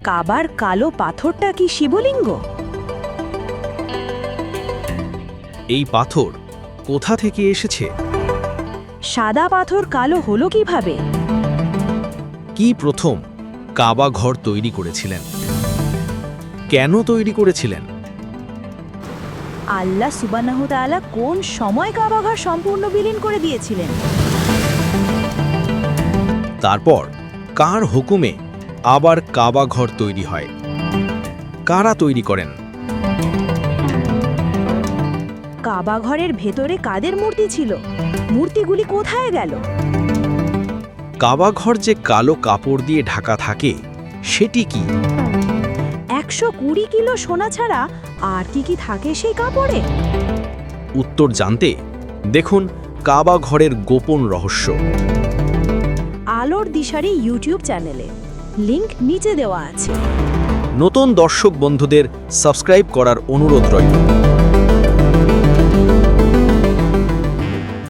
কাবার কালো পাথরটা কি শিবলিঙ্গ? এই পাথর কোথা থেকে এসেছে? সাদা পাথর কালো হলো কিভাবে? কি প্রথম কাবা ঘর তৈরি করেছিলেন? কেন তৈরি করেছিলেন? আল্লাহ সুবহানাহু ওয়া তাআলা কোন সময় কাবা ঘর সম্পূর্ণ বিলীন করে দিয়েছিলেন? তারপর কার হুকুমে আবার কাবা ঘর তৈরি হয়? কারা তৈরি করেন? কাবা ঘরের ভেতরে কাদের মূর্তি ছিল? মূর্তিগুলি কোথায় গেল? কাবা ঘর যে কালো কাপড় দিয়ে ঢাকা থাকে সেটি কি? 120 কিলো সোনা ছাড়া আর কি থাকে সেই কাপড়ে? উত্তর জানতে দেখুন কাবা ঘরের গোপন রহস্য। আলোর দিশারি ইউটিউব চ্যানেলে লিংক নিচে দেওয়া আছে। নতুন দর্শক বন্ধুদের সাবস্ক্রাইব করার অনুরোধ রইল।